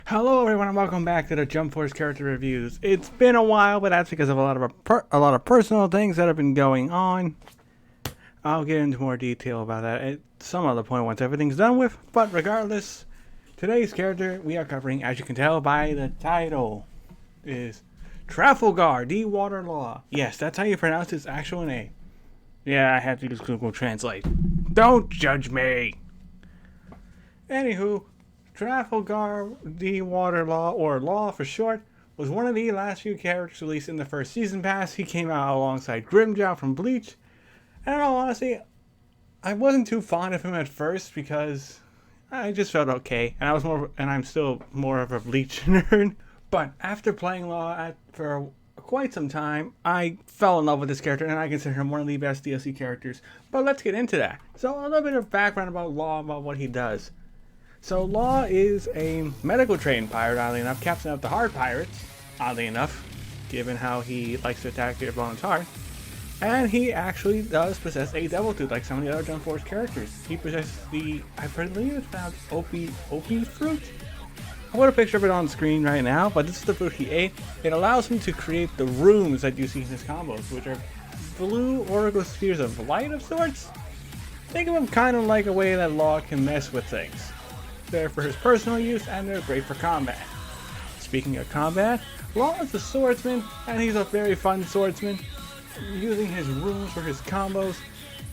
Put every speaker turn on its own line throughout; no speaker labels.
Hello everyone and welcome back to the Jump Force character reviews. It's been a while, but that's because of a lot of personal things that have been going on. I'll get into more detail about that at some other point once everything's done with, but regardless, today's character we are covering, as you can tell by the title, is Trafalgar D. Waterlaw. Yes, that's how you pronounce his actual name. Yeah, I have to use Google Translate. Don't judge me! Anywho, Trafalgar D. Waterlaw, or Law for short, was one of the last few characters released in the first season pass. He came out alongside Grimjow from Bleach. And in all honesty, I wasn't too fond of him at first because I just felt okay, and I'm still more of a Bleach nerd. But after playing Law for quite some time, I fell in love with this character, and I consider him one of the best DLC characters. But let's get into that. So a little bit of background about Law, about what he does. So Law is a medical trained pirate, oddly enough, captain of the Heart Pirates, oddly enough, given how he likes to attack your opponent's heart. And he actually does possess a Devil Tooth, like some of the other Jump Force characters. He possesses the, I believe it's pronounced Opie fruit? I'll put a picture of it on screen right now, but this is the fruit he ate. It allows him to create the rooms that you see in his combos, which are blue oracle spheres of light of sorts. Think of them kind of like a way that Law can mess with things. They're for his personal use, and they're great for combat. Speaking of combat, Law is a swordsman, and he's a very fun swordsman, using his runes for his combos,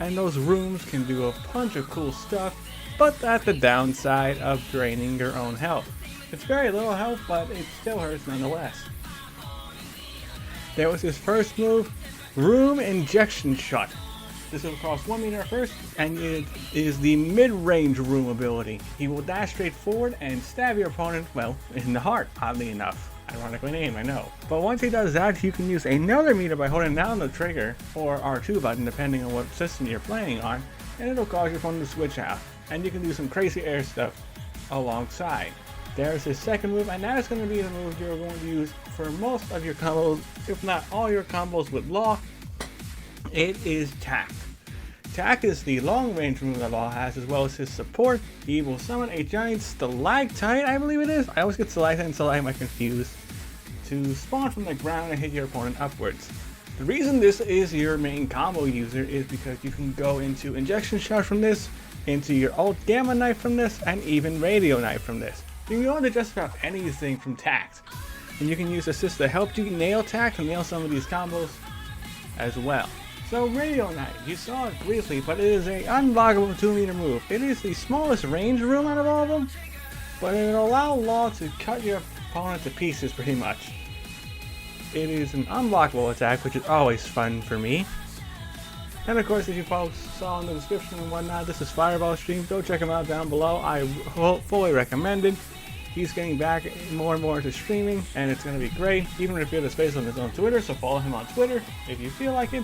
and those runes can do a bunch of cool stuff, but at the downside of draining your own health. It's very little health, but it still hurts nonetheless. There was his first move, Room Injection Shot. This will cost 1 meter first, and it is the mid-range room ability. He will dash straight forward and stab your opponent, well, in the heart, oddly enough. Ironically named, I know. But once he does that, you can use another meter by holding down the trigger, or R2 button, depending on what system you're playing on, and it'll cause your opponent to switch out. And you can do some crazy air stuff alongside. There's his second move, and that is going to be the move you're going to use for most of your combos, if not all your combos with Law. It is Tack. Tack is the long-range move that Law has, as well as his support. He will summon a giant stalactite, I believe it is. I always get stalactite and stalagmite confused. To spawn from the ground and hit your opponent upwards. The reason this is your main combo user is because you can go into Injection Shot from this, into your Alt Gamma Knife from this, and even Radio Knife from this. You can go into just about anything from Tack. And you can use assists to help you nail Tack and nail some of these combos as well. So Radio Knife, you saw it briefly, but it is an unblockable 2 meter move. It is the smallest range room out of all of them, but it will allow Law to cut your opponent to pieces pretty much. It is an unblockable attack, which is always fun for me. And of course, as you folks saw in the description and whatnot, this is Fireball Stream. Go check him out down below. I fully recommend it. He's getting back more and more to streaming, and it's going to be great. Even if he has space on his own Twitter, so follow him on Twitter if you feel like it.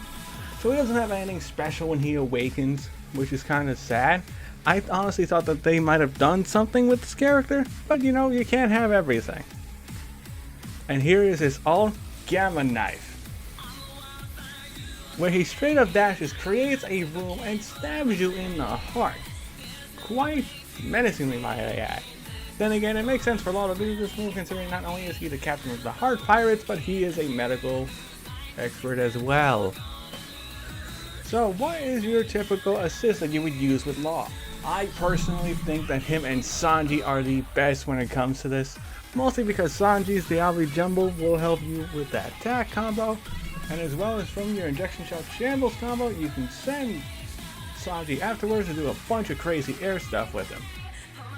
So he doesn't have anything special when he awakens, which is kind of sad. I honestly thought that they might have done something with this character, but you know, you can't have everything. And here is his Alt Gamma Knife, where he straight up dashes, creates a room, and stabs you in the heart. Quite menacingly, might I add. Then again, it makes sense for Law to do this move, considering not only is he the captain of the Heart Pirates, but he is a medical expert as well. So what is your typical assist that you would use with Law? I personally think that him and Sanji are the best when it comes to this. Mostly because Sanji's the AmaLee Jumbo will help you with that attack combo. And as well as from your Injection Shot Shambles combo, you can send Sanji afterwards to do a bunch of crazy air stuff with him.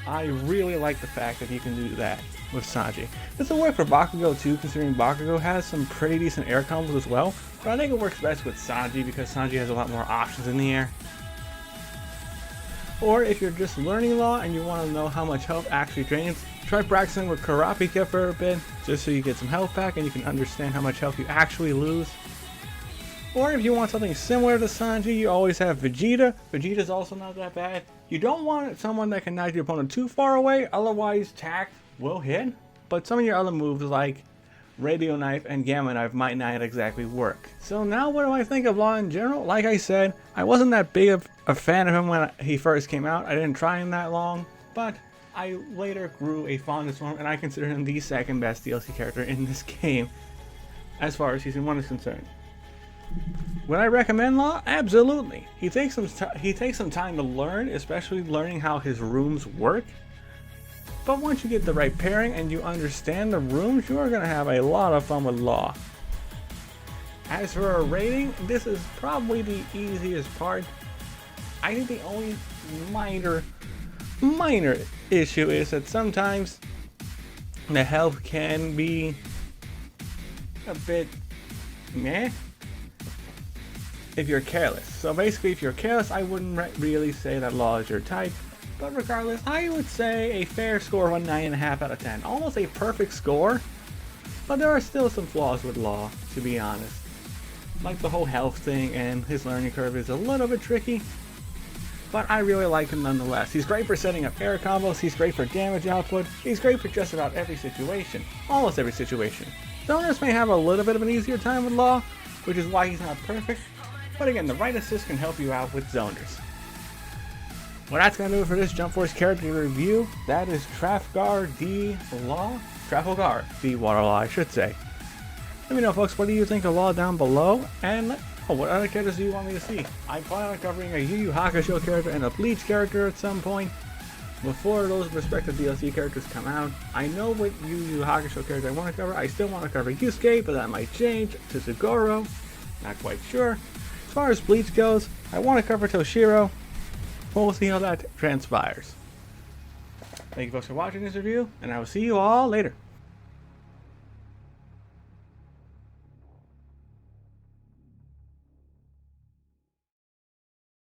I really like the fact that you can do that with Sanji. This will work for Bakugo too, considering Bakugo has some pretty decent air combos as well. But I think it works best with Sanji because Sanji has a lot more options in the air. Or if you're just learning Law and you want to know how much health actually drains, try practicing with Kurapika for a bit, just so you get some health back and you can understand how much health you actually lose. Or if you want something similar to Sanji, you always have Vegeta. Vegeta's also not that bad. You don't want someone that can knock your opponent too far away, otherwise Tack will hit. But some of your other moves like Radio Knife and Gamma Knife might not exactly work. So now what do I think of Law in general? Like I said, I wasn't that big of a fan of him when he first came out. I didn't try him that long, but I later grew a fondness for him, and I consider him the second best DLC character in this game, as far as Season 1 is concerned. Would I recommend Law? Absolutely. He takes some time to learn, especially learning how his rooms work. But once you get the right pairing and you understand the rooms, you are going to have a lot of fun with Law. As for a rating, this is probably the easiest part. I think the only minor issue is that sometimes the health can be a bit meh if you're careless. So basically, if you're careless, I wouldn't really say that Law is your type. But regardless, I would say a fair score of a 9.5 out of 10. Almost a perfect score, but there are still some flaws with Law, to be honest. Like the whole health thing, and his learning curve is a little bit tricky, but I really like him nonetheless. He's great for setting up air combos, he's great for damage output, he's great for just about every situation. Almost every situation. Zoners may have a little bit of an easier time with Law, which is why he's not perfect, but again, the right assist can help you out with zoners. Well, that's going to do it for this Jump Force character review. That is Trafalgar the Law? Trafalgar the Water Law, I should say. Let me know, folks, what do you think of Law down below? And what other characters do you want me to see? I plan on covering a Yu Yu Hakusho character and a Bleach character at some point. Before those respective DLC characters come out, I know what Yu Yu Hakusho character I want to cover. I still want to cover Yusuke, but that might change to Zagoro. Not quite sure. As far as Bleach goes, I want to cover Toshiro. We'll see how that transpires. Thank you folks for watching this review, and I will see you all later.